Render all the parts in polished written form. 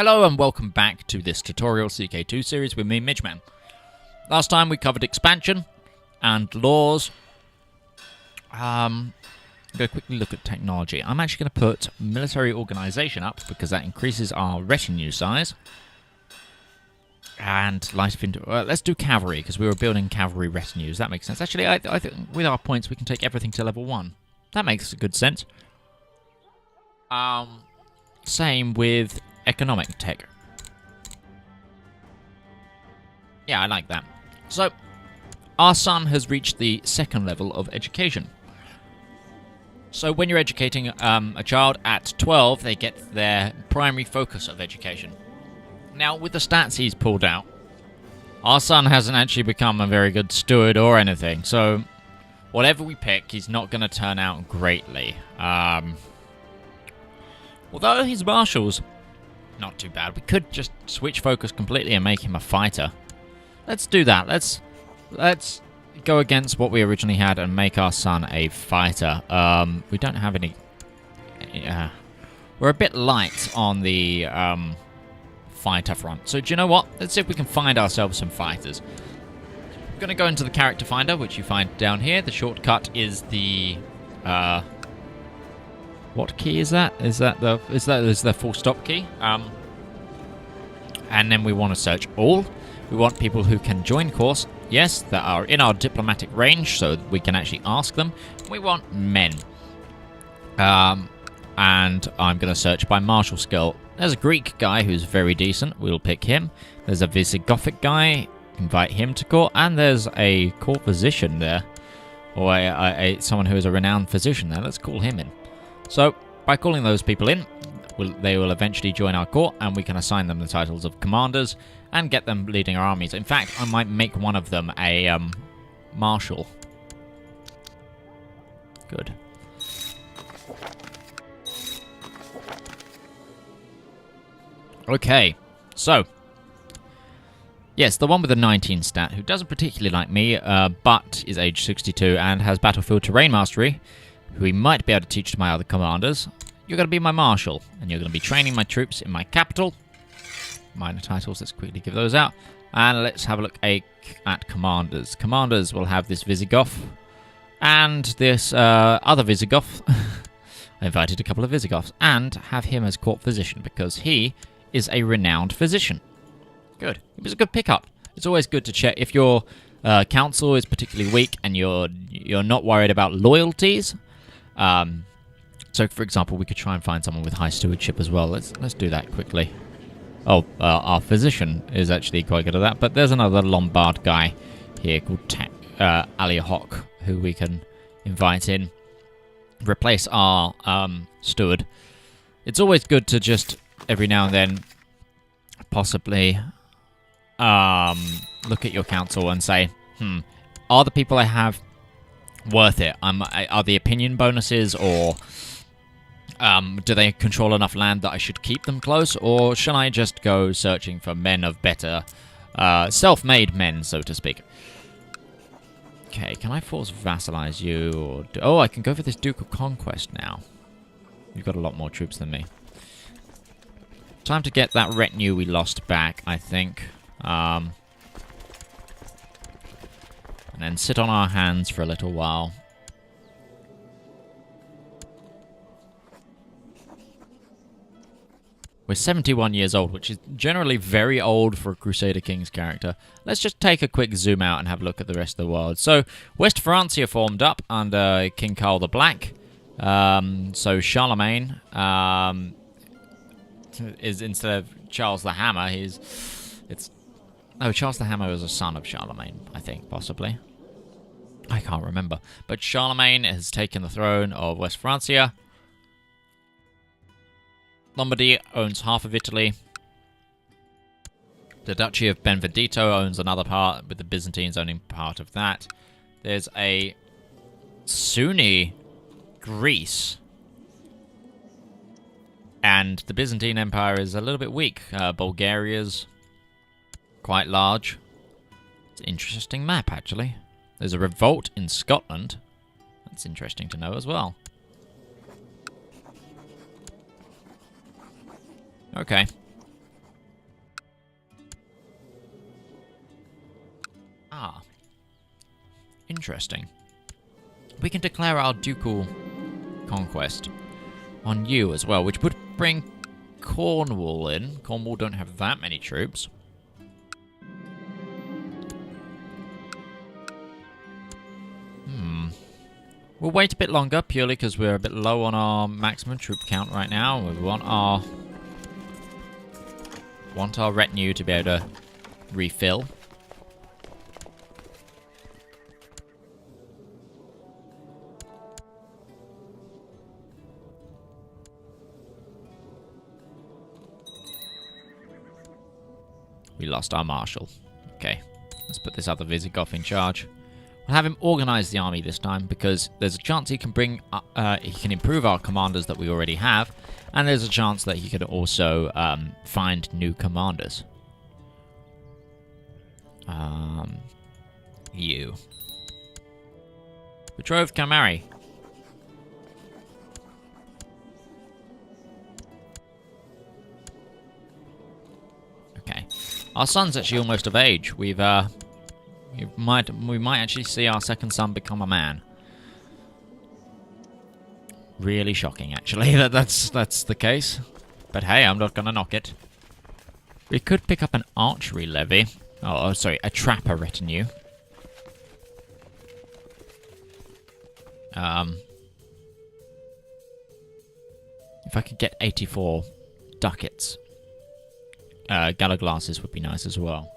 Hello and welcome back to this tutorial CK2 series with me, Midgeman. Last time we covered expansion and laws. I'm going to quickly look at technology. I'm actually going to put military organization up because that increases our retinue size. And let's do cavalry because we were building cavalry retinues. That makes sense. Actually, I think with our points we can take everything to level 1. That makes good sense. Same with economic tech. Yeah, I like that. So, our son has reached the 2nd level of education. So when you're educating a child at 12, they get their primary focus of education. Now, with the stats he's pulled out, our son hasn't actually become a very good steward or anything, so whatever we pick, he's not going to turn out greatly. Although his marshals, not too bad. We could just switch focus completely and make him a fighter. Let's do that. Let's go against what we originally had and make our son a fighter. We don't have any... we're a bit light on the fighter front. So do you know what? Let's see if we can find ourselves some fighters. I'm going to go into the character finder, which you find down here. The shortcut is the... what key is that? Is that the full stop key? And then we want to search all. We want people who can join course. Yes, that are in our diplomatic range, so we can actually ask them. We want men. And I'm going to search by martial skill. There's a Greek guy who's very decent. We'll pick him. There's a Visigothic guy. Invite him to court. And there's a court physician there. Or someone who is a renowned physician there. Let's call him in. So, by calling those people in, they will eventually join our court, and we can assign them the titles of commanders and get them leading our armies. In fact, I might make one of them a marshal. Good. Okay, so yes, the one with the 19 stat, who doesn't particularly like me, but is age 62 and has battlefield terrain mastery, who we might be able to teach to my other commanders. You're going to be my marshal, and you're going to be training my troops in my capital. Minor titles, let's quickly give those out. And let's have a look at commanders. Commanders will have this Visigoth, and this other Visigoth. I invited a couple of Visigoths, and have him as court physician, because he is a renowned physician. Good. It was a good pickup. It's always good to check if your council is particularly weak and you're not worried about loyalties. So, for example, we could try and find someone with high stewardship as well. Let's do that quickly. Oh, our physician is actually quite good at that. But there's another Lombard guy here called Aliahok, who we can invite in. Replace our steward. It's always good to just, every now and then, possibly look at your council and say, are the people I have worth it? Are the opinion bonuses, or do they control enough land that I should keep them close, or shall I just go searching for men of better, self-made men, so to speak? Okay, can I force vassalize you? Or oh, I can go for this Duke of Conquest now. You've got a lot more troops than me. Time to get that retinue we lost back, I think. And then sit on our hands for a little while. We're 71 years old, which is generally very old for a Crusader King's character. Let's just take a quick zoom out and have a look at the rest of the world. So, West Francia formed up under King Carl the Black. So, Charlemagne is, instead of Charles the Hammer, Charles the Hammer was a son of Charlemagne, I think, possibly. I can't remember. But Charlemagne has taken the throne of West Francia. Lombardy owns half of Italy. The Duchy of Benvedetto owns another part, with the Byzantines owning part of that. There's a Sunni Greece. And the Byzantine Empire is a little bit weak. Bulgaria's quite large. It's an interesting map, actually. There's a revolt in Scotland. That's interesting to know as well. Okay. Interesting. We can declare our ducal conquest on you as well, which would bring Cornwall in. Cornwall don't have that many troops. We'll wait a bit longer, purely because we're a bit low on our maximum troop count right now. We want our retinue to be able to refill. We lost our marshal. Okay, let's put this other Visigoth in charge. We'll have him organize the army this time, because there's a chance he can he can improve our commanders that we already have, and there's a chance that he could also find new commanders. You. Betrothed can marry. Okay. Our son's actually almost of age. We might actually see our second son become a man. Really shocking, actually, that's the case. But hey, I'm not gonna knock it. We could pick up an archery levy. Oh, sorry, a trapper retinue. If I could get 84 ducats. Gala glasses would be nice as well.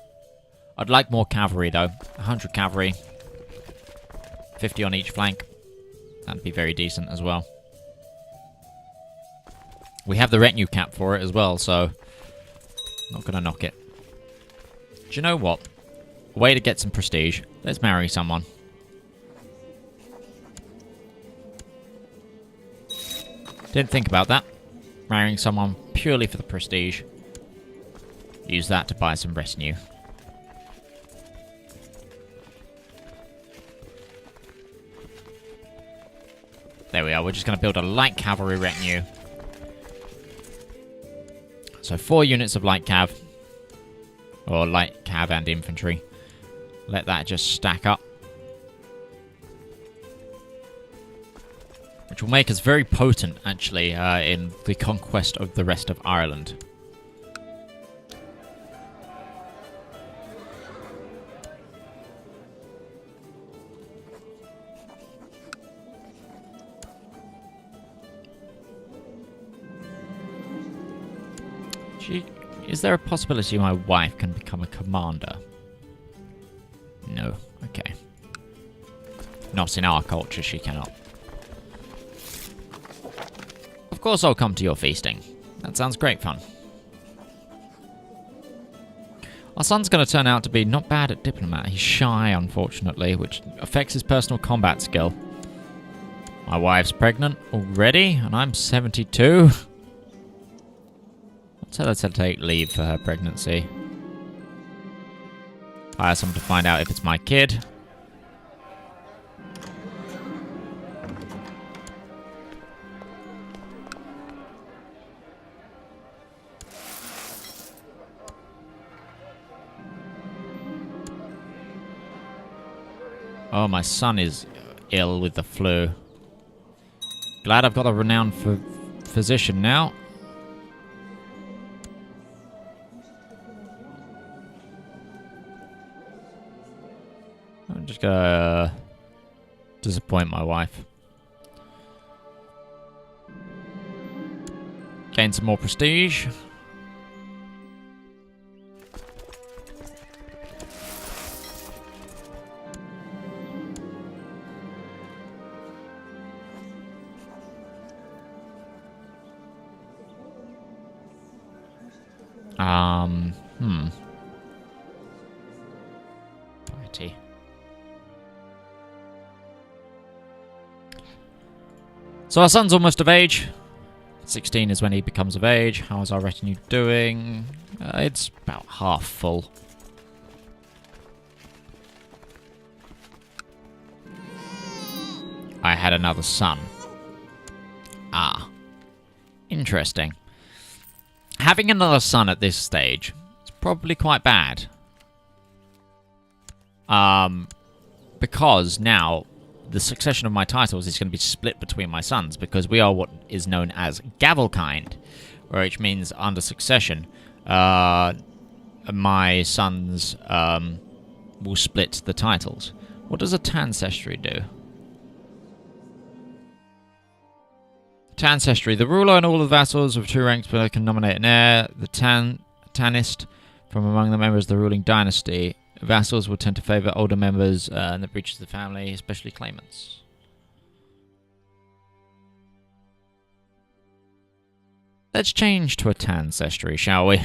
I'd like more cavalry, though. 100 cavalry. 50 on each flank. That'd be very decent as well. We have the retinue cap for it as well, so not gonna knock it. Do you know what? A way to get some prestige. Let's marry someone. Didn't think about that. Marrying someone purely for the prestige. Use that to buy some retinue. There we are. We're just going to build a light cavalry retinue. So 4 units of light cav. Or light cav and infantry. Let that just stack up. Which will make us very potent, actually, in the conquest of the rest of Ireland. Is there a possibility my wife can become a commander? No. Okay. Not in our culture, she cannot. Of course I'll come to your feasting. That sounds great fun. Our son's going to turn out to be not bad at diplomat. He's shy, unfortunately, which affects his personal combat skill. My wife's pregnant already, and I'm 72. Tell her to take leave for her pregnancy. Hire someone to find out if it's my kid. Oh, my son is ill with the flu. Glad I've got a renowned physician now. I'm just gonna disappoint my wife. Gain some more prestige. Piety. So our son's almost of age. 16 is when he becomes of age. How is our retinue doing? It's about half full. I had another son. Ah. Interesting. Having another son at this stage is probably quite bad. But because now the succession of my titles is going to be split between my sons, because we are what is known as gavelkind, which means under succession, my sons will split the titles. What does a Tancestry do? Tancestry. The ruler and all the vassals of 2 ranks below can nominate an heir. The Tanist from among the members of the ruling dynasty. Vassals will tend to favour older members and the breaches of the family, especially claimants. Let's change to a Tancestry, shall we?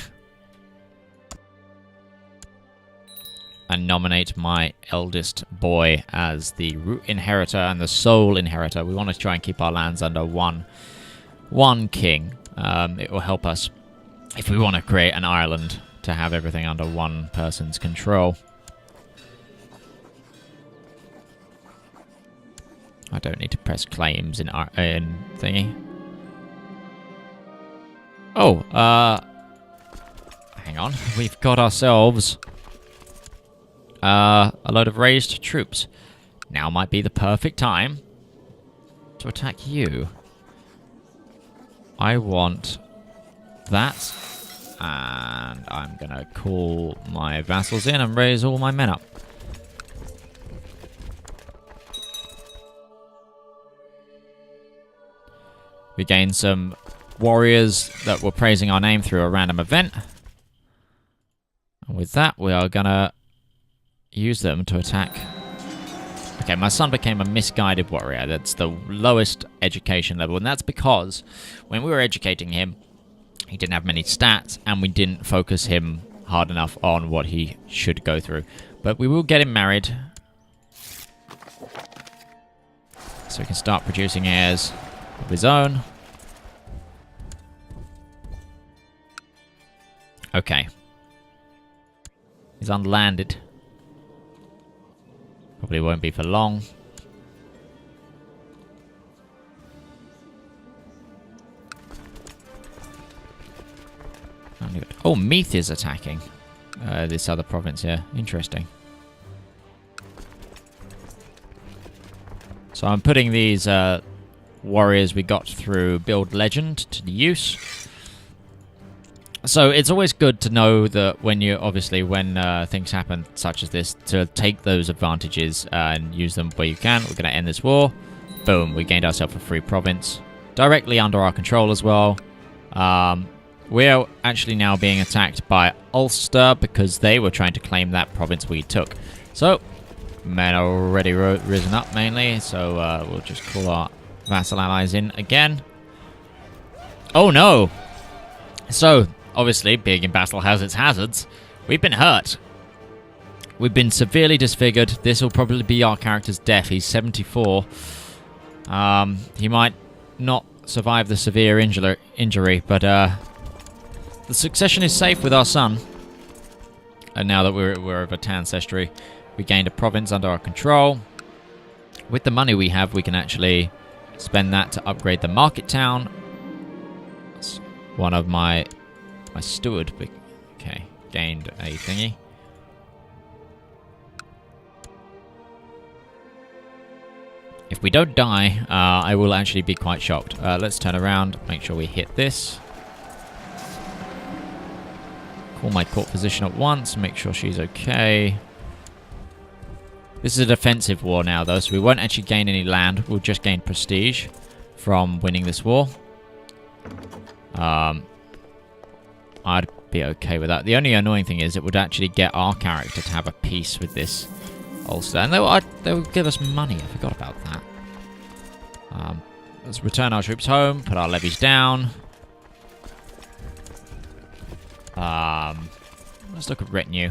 And nominate my eldest boy as the root inheritor and the sole inheritor. We want to try and keep our lands under one king. It will help us if we want to create an Ireland to have everything under one person's control. I don't need to press claims in thingy. Oh, hang on. We've got ourselves a load of raised troops. Now might be the perfect time to attack you. I want that. And I'm going to call my vassals in and raise all my men up. We gained some warriors that were praising our name through a random event. And with that, we are going to use them to attack. Okay, my son became a misguided warrior. That's the lowest education level. And that's because when we were educating him, he didn't have many stats, and we didn't focus him hard enough on what he should go through. But we will get him married, so he can start producing heirs of his own. Okay. He's unlanded. Probably won't be for long. Oh, Meath is attacking this other province here. Interesting. So I'm putting these warriors we got through Build Legend to use. So it's always good to know that when you, obviously, when things happen such as this, to take those advantages and use them where you can. We're going to end this war. Boom, we gained ourselves a free province. Directly under our control as well. We're actually now being attacked by Ulster because they were trying to claim that province we took. So, men are already risen up mainly, so we'll just call our vassal allies in again. Oh no! So, obviously, being in battle has its hazards. We've been hurt. We've been severely disfigured. This will probably be our character's death. He's 74. He might not survive the severe injury, but the succession is safe with our son. And now that we're of a Tancestry, we gained a province under our control. With the money we have, we can actually spend that to upgrade the market town. That's one of my steward. Okay, gained a thingy. If we don't die, I will actually be quite shocked. Let's turn around, make sure we hit this. Call my court physician at once, make sure she's okay. This is a defensive war now, though, so we won't actually gain any land. We'll just gain prestige from winning this war. I'd be okay with that. The only annoying thing is it would actually get our character to have a peace with this Ulster. And they will give us money. I forgot about that. Let's return our troops home, put our levies down. Let's look at retinue.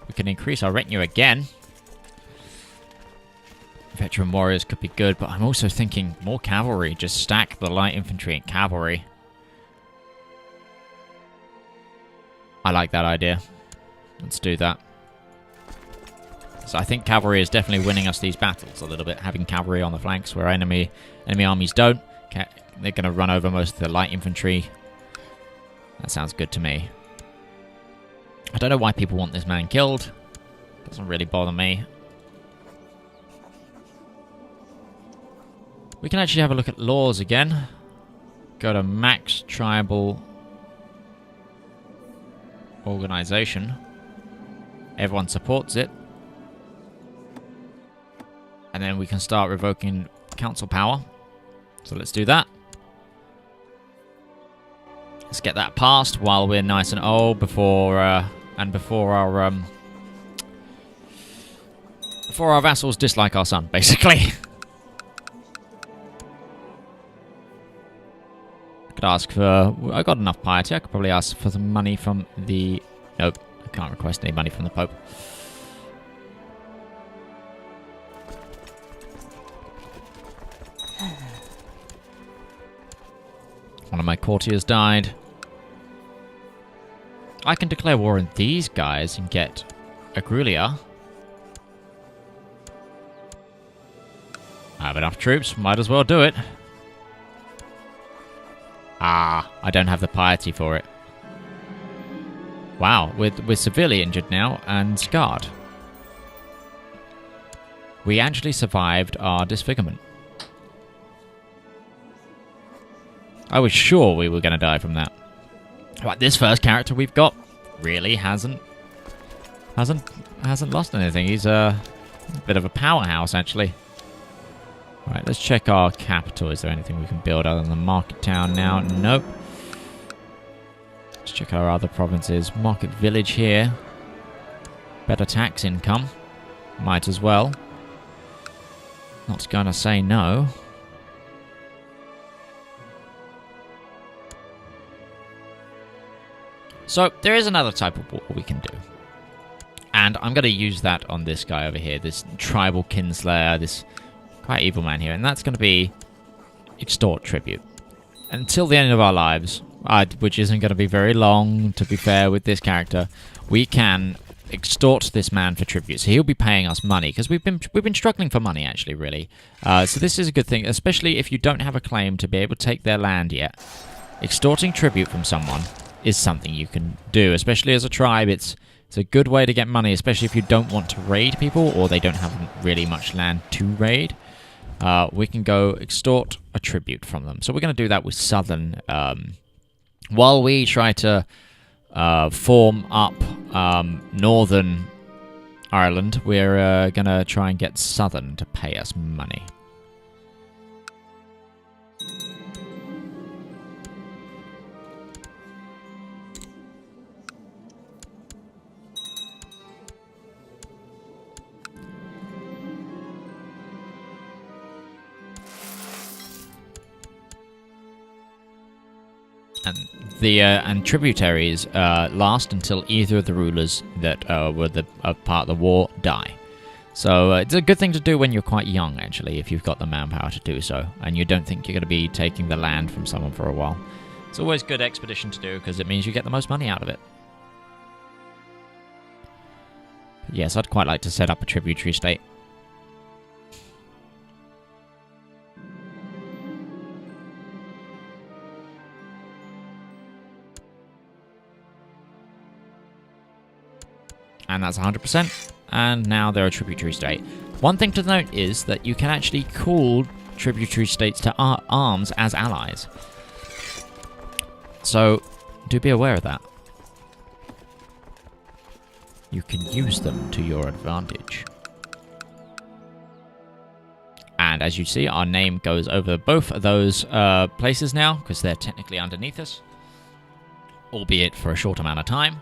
We can increase our retinue again. Veteran warriors could be good, but I'm also thinking more cavalry. Just stack the light infantry and cavalry. I like that idea. Let's do that. So I think cavalry is definitely winning us these battles a little bit. Having cavalry on the flanks where enemy armies don't. They're going to run over most of the light infantry. That sounds good to me. I don't know why people want this man killed. Doesn't really bother me. We can actually have a look at laws again. Go to max tribal organization. Everyone supports it. And then we can start revoking council power. So let's do that. Let's get that passed while we're nice and old before our vassals dislike our son, basically. Could ask for... I got enough piety. I could probably ask for some money from the... Nope, I can't request any money from the Pope. One of my courtiers died. I can declare war on these guys and get Agrulia. I have enough troops, might as well do it. Ah, I don't have the piety for it. Wow, we're severely injured now and scarred. We actually survived our disfigurement. I was sure we were going to die from that. Right, this first character we've got really hasn't lost anything. He's a bit of a powerhouse, actually. Right, let's check our capital. Is there anything we can build other than the market town now? Nope. Let's check our other provinces. Market village here. Better tax income. Might as well. Not gonna say no. So, there is another type of war we can do. And I'm going to use that on this guy over here, this tribal kinslayer, this quite evil man here. And that's going to be extort tribute. Until the end of our lives, which isn't going to be very long, to be fair, with this character, we can extort this man for tribute. So he'll be paying us money, because we've been struggling for money, actually, really. So this is a good thing, especially if you don't have a claim to be able to take their land yet. Extorting tribute from someone is something you can do, especially as a tribe. It's a good way to get money, especially if you don't want to raid people or they don't have really much land to raid. We can go extort a tribute from them. So we're going to do that with Southern. While we try to form up Northern Ireland, we're going to try and get Southern to pay us money. And tributaries last until either of the rulers that were part of the war die. So it's a good thing to do when you're quite young, actually, if you've got the manpower to do so, and you don't think you're going to be taking the land from someone for a while. It's always a good expedition to do, because it means you get the most money out of it. But yes, I'd quite like to set up a tributary state. And that's 100%. And now they're a tributary state. One thing to note is that you can actually call tributary states to arms as allies. So, do be aware of that. You can use them to your advantage. And as you see, our name goes over both of those places now, because they're technically underneath us. Albeit for a short amount of time.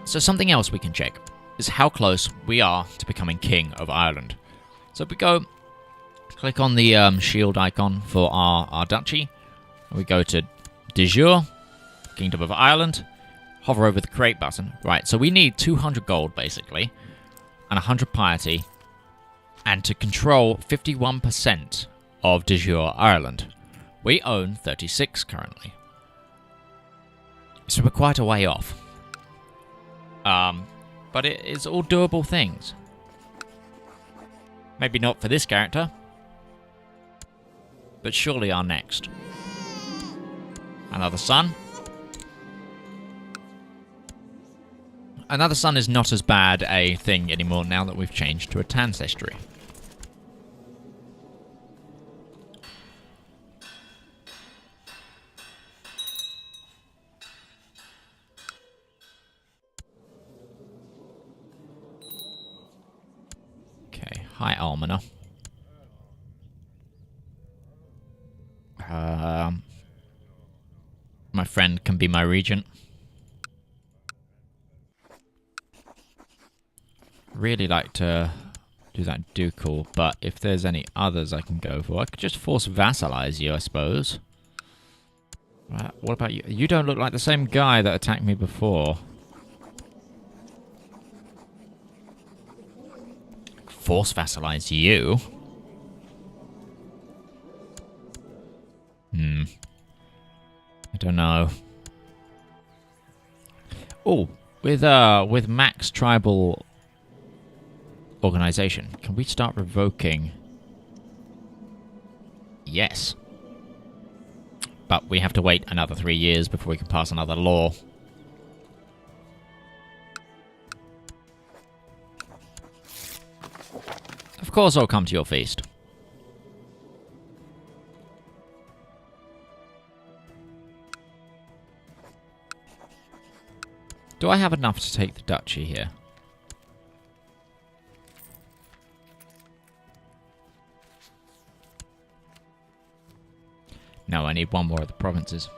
So something else we can check is how close we are to becoming king of Ireland. So if we go, click on the shield icon for our duchy, and we go to de jure, Kingdom of Ireland, hover over the create button. Right, so we need 200 gold, basically, and 100 piety, and to control 51% of de jure Ireland. We own 36 currently. So we're quite a way off. But it is all doable things. Maybe not for this character, but surely our next. Another son. Another sun is not as bad a thing anymore now that we've changed to a ancestry. Okay, hi Almoner. My friend can be my regent. Really like to do that ducal, but if there's any others I can go for, I could just force vassalize you, I suppose. What about you? You don't look like the same guy that attacked me before. Force vassalize you? I don't know. Oh, with max tribal organization, can we start revoking? Yes. But we have to wait another 3 years before we can pass another law. Of course I'll come to your feast. Do I have enough to take the duchy here? No, I need one more of the provinces.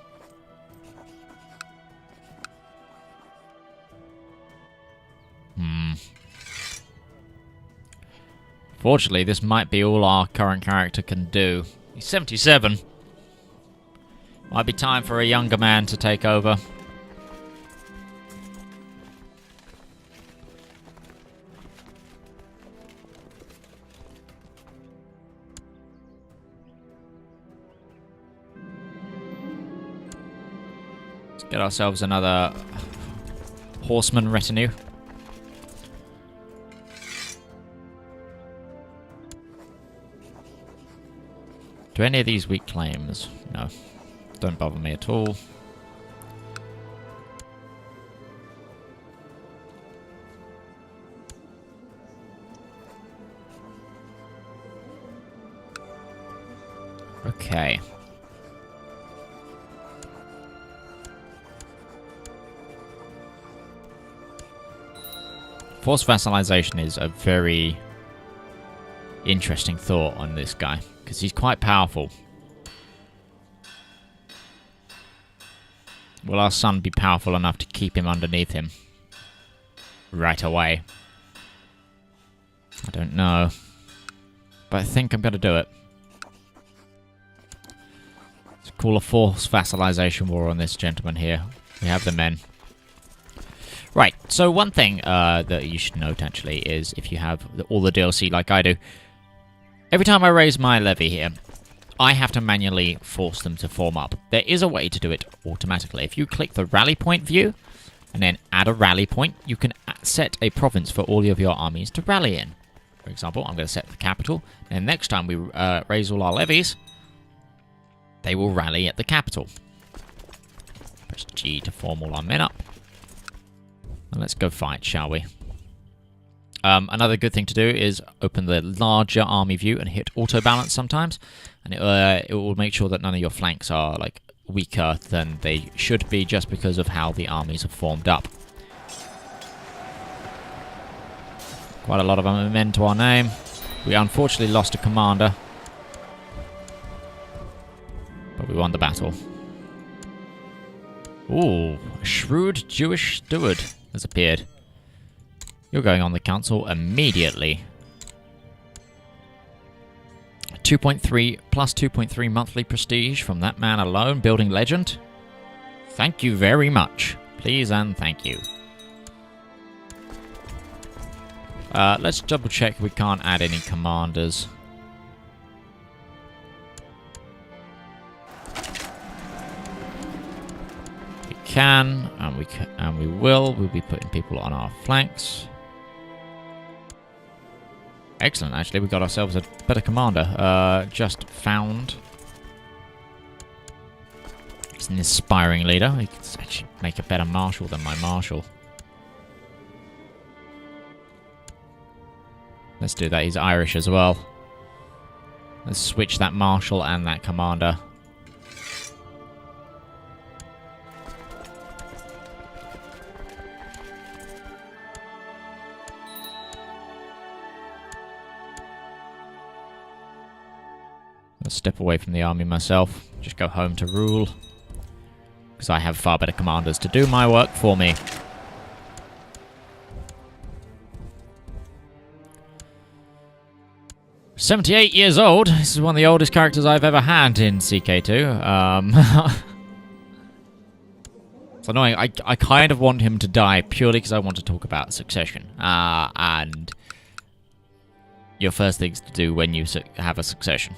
Fortunately, this might be all our current character can do. He's 77. Might be time for a younger man to take over. Let's get ourselves another horseman retinue. Do any of these weak claims? No. Don't bother me at all. Okay. Forced vassalization is a very interesting thought on this guy, because he's quite powerful. Will our son be powerful enough to keep him underneath him right away? I don't know. But I think I'm going to do it. Let's call a forced vassalization war on this gentleman here. We have the men. Right, so one thing that you should note, actually, is if you have all the DLC like I do, every time I raise my levy here, I have to manually force them to form up. There is a way to do it automatically. If you click the rally point view, and then add a rally point, you can set a province for all of your armies to rally in. For example, I'm going to set the capital, and next time we raise all our levies, they will rally at the capital. Press G to form all our men up. And let's go fight, shall we? Another good thing to do is open the larger army view and hit auto balance sometimes, and it will make sure that none of your flanks are like weaker than they should be just because of how the armies are formed up. Quite a lot of men to our name. We unfortunately lost a commander, but we won the battle. Ooh, a shrewd Jewish steward has appeared. You're going on the council immediately. 2.3 plus 2.3 monthly prestige from that man alone, building legend. Thank you very much. Please and thank you. Let's double check we can't add any commanders. We can, and we will. We'll be putting people on our flanks. Excellent, actually, we got ourselves a better commander. Just found. He's an inspiring leader. He could actually make a better marshal than my marshal. Let's do that. He's Irish as well. Let's switch that marshal and that commander. I'll step away from the army myself. Just go home to rule. Because I have far better commanders to do my work for me. "78 years old. This is one of the oldest characters I've ever had in CK2. It's annoying. I kind of want him to die purely because I want to talk about succession. And your first things to do when you have a succession.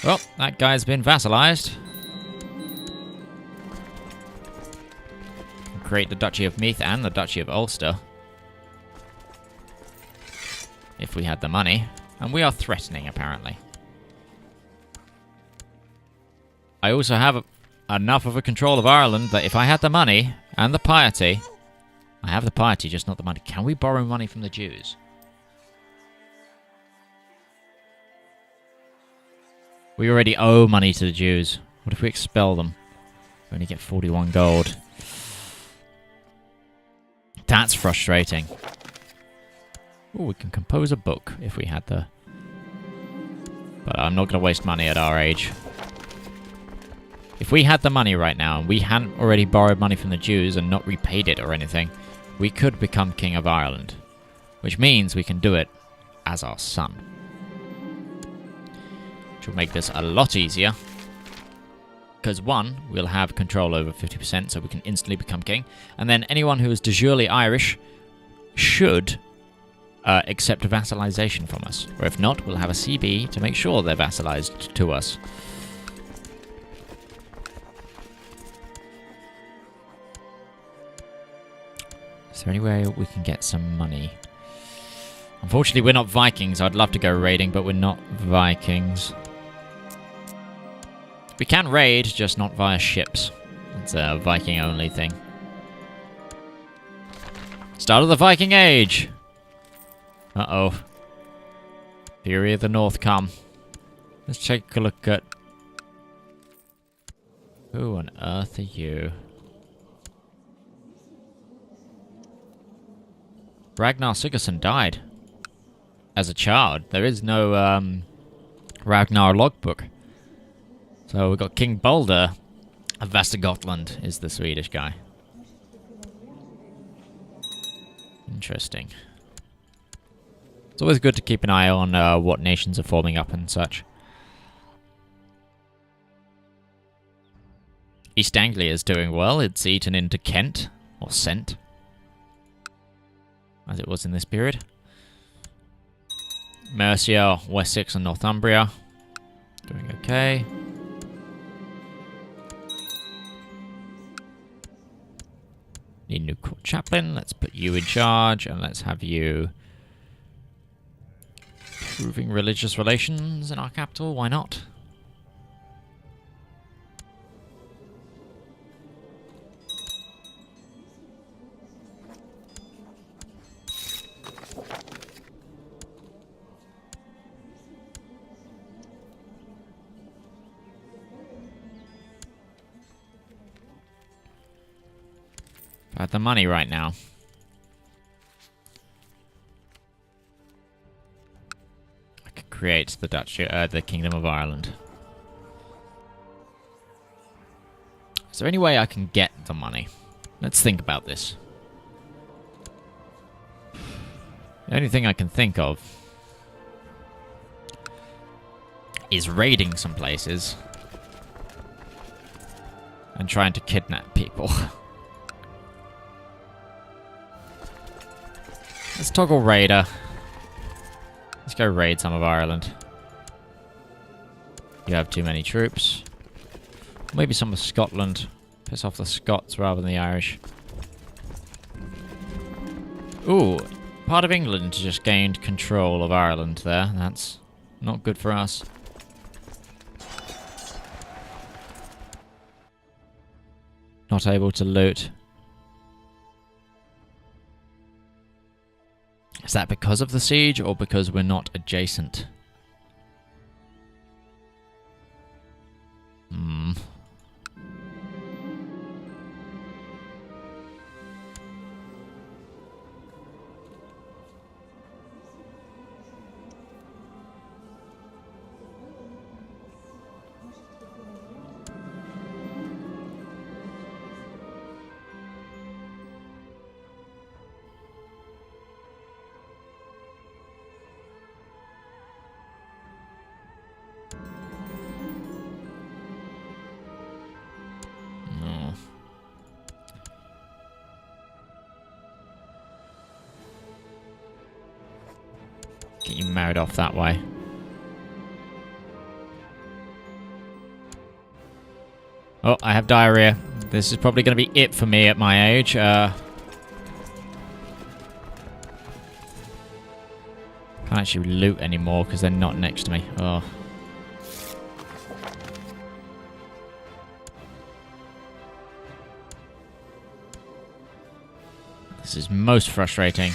Well, that guy's been vassalized. Create the Duchy of Meath and the Duchy of Ulster. If we had the money. And we are threatening, apparently. I also have enough of a control of Ireland that if I had the money and the piety... I have the piety, just not the money. Can we borrow money from the Jews? We already owe money to the Jews. What if we expel them? We only get 41 gold. That's frustrating. Ooh, we can compose a book if we had the... But I'm not going to waste money at our age. If we had the money right now, and we hadn't already borrowed money from the Jews and not repaid it or anything, we could become King of Ireland. Which means we can do it as our son. Which will make this a lot easier. Because one, we'll have control over 50%, so we can instantly become king. And then anyone who is de jure Irish should accept a vassalization from us. Or if not, we'll have a CB to make sure they're vassalized to us. Is there any way we can get some money? Unfortunately, we're not Vikings. I'd love to go raiding, but we're not Vikings. We can raid, just not via ships. It's a Viking-only thing. Start of the Viking Age! Uh-oh. Fury of the North come. Let's take a look at... Who on earth are you? Ragnar Sigurdsson died. As a child. There is no Ragnar logbook. So we've got King Balder of Västergotland is the Swedish guy. Interesting. It's always good to keep an eye on what nations are forming up and such. East Anglia is doing well. It's eaten into Kent, or Sent, as it was in this period. Mercia, Wessex and Northumbria doing okay. Need a new court chaplain. Let's put you in charge and let's have you improving religious relations in our capital. Why not? I have the money right now. I could create the the Kingdom of Ireland. Is there any way I can get the money? Let's think about this. The only thing I can think of is raiding some places and trying to kidnap people. Let's toggle raider. Let's go raid some of Ireland. You have too many troops. Maybe some of Scotland. Piss off the Scots rather than the Irish. Ooh, part of England just gained control of Ireland there. That's not good for us. Not able to loot. Is that because of the siege or because we're not adjacent? Hmm. Get you married off that way. Oh, I have diarrhea. This is probably going to be it for me at my age. Can't actually loot anymore because they're not next to me. Oh. This is most frustrating.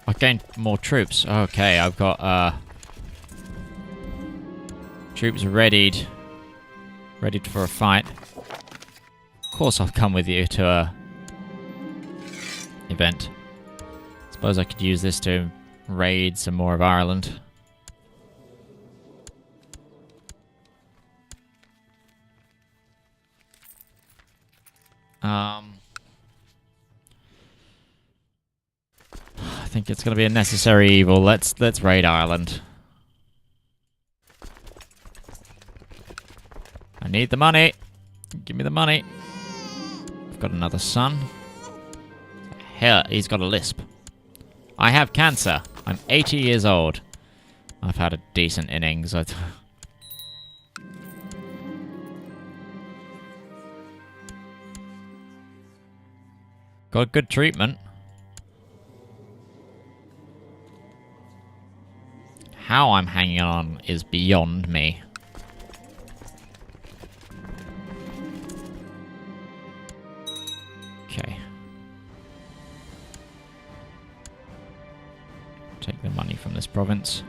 I gained more troops. Okay, I've got troops readied for a fight. Of course I'll come with you to a event. Suppose I could use this to raid some more of Ireland. I think it's going to be a necessary evil. Let's raid Ireland. I need the money. Give me the money. I've got another son. Hell, he's got a lisp. I have cancer. I'm 80 years old. I've had a decent innings. Got good treatment. How I'm hanging on is beyond me. Okay. Take the money from this province.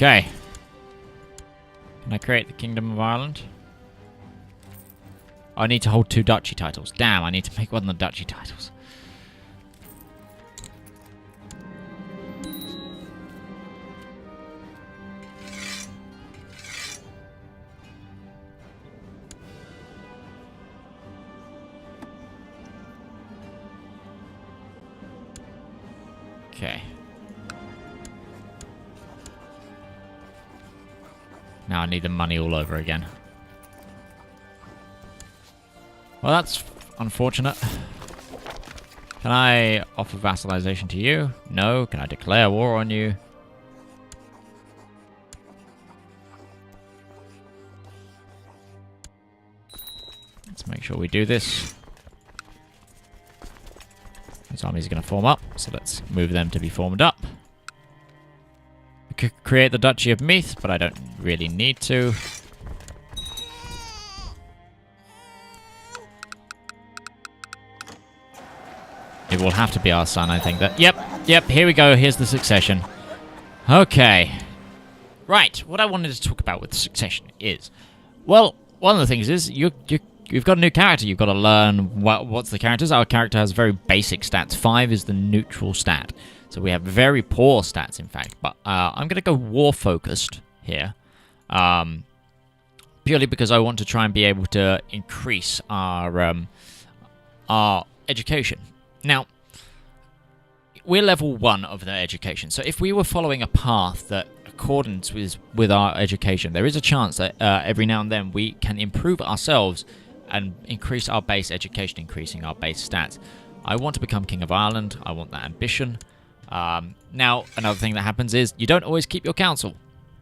Okay. Can I create the Kingdom of Ireland? I need to hold 2 duchy titles. Damn, I need to make one of the duchy titles. Okay. Now I need the money all over again. Well, that's unfortunate. Can I offer vassalization to you? No. Can I declare war on you? Let's make sure we do this. This army's going to form up, so let's move them to be formed up. I could create the Duchy of Meath, but I don't really need to. It will have to be our son, I think. Yep, here we go. Here's the succession. Okay. Right, what I wanted to talk about with succession is... Well, one of the things is you've got a new character. You've got to learn what's the characters. Our character has very basic stats. 5 is the neutral stat. So we have very poor stats, in fact. But I'm going to go war-focused here. Purely because I want to try and be able to increase our education. Now, we're level 1 of the education. So if we were following a path that accordance with our education, there is a chance that every now and then we can improve ourselves and increase our base education, increasing our base stats. I want to become King of Ireland. I want that ambition. Now, another thing that happens is you don't always keep your council.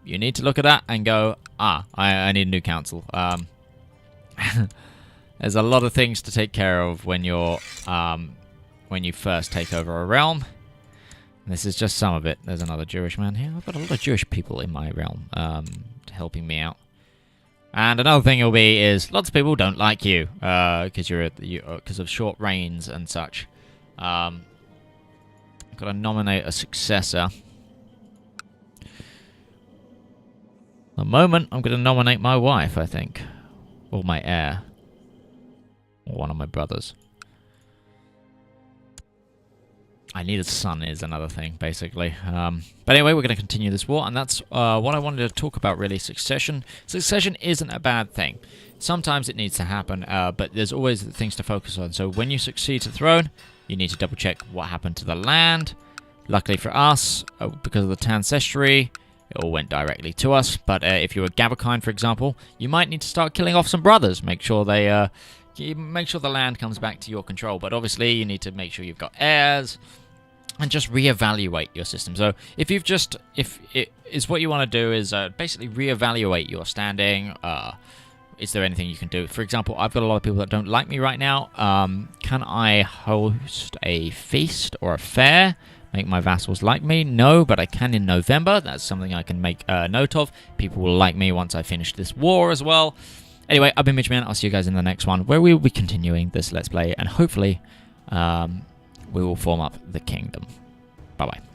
You need to look at that and go, I need a new council. There's a lot of things to take care of when you're when you first take over a realm. And this is just some of it. There's another Jewish man here. I've got a lot of Jewish people in my realm helping me out. And another thing it'll be is lots of people don't like you because because of short reigns and such. I've got to nominate a successor. The moment I'm going to nominate my wife, I think, or my heir, or one of my brothers. I need a son is another thing, basically. But anyway, we're going to continue this war, and that's what I wanted to talk about, really, succession. Succession isn't a bad thing. Sometimes it needs to happen, but there's always things to focus on. So when you succeed to the throne, you need to double-check what happened to the land. Luckily for us, because of the Tancestry, it all went directly to us. But if you're a Gavakine, for example, you might need to start killing off some brothers. Make sure they... make sure the land comes back to your control. But obviously, you need to make sure you've got heirs and just reevaluate your system. So if you've just... if it is what you want to do is basically reevaluate your standing. Is there anything you can do? For example, I've got a lot of people that don't like me right now. Can I host a feast or a fair? Make my vassals like me? No, but I can in November. That's something I can make a note of. People will like me once I finish this war as well. Anyway, I've been Midgeman. I'll see you guys in the next one, where we will be continuing this Let's Play, and hopefully we will form up the kingdom. Bye-bye.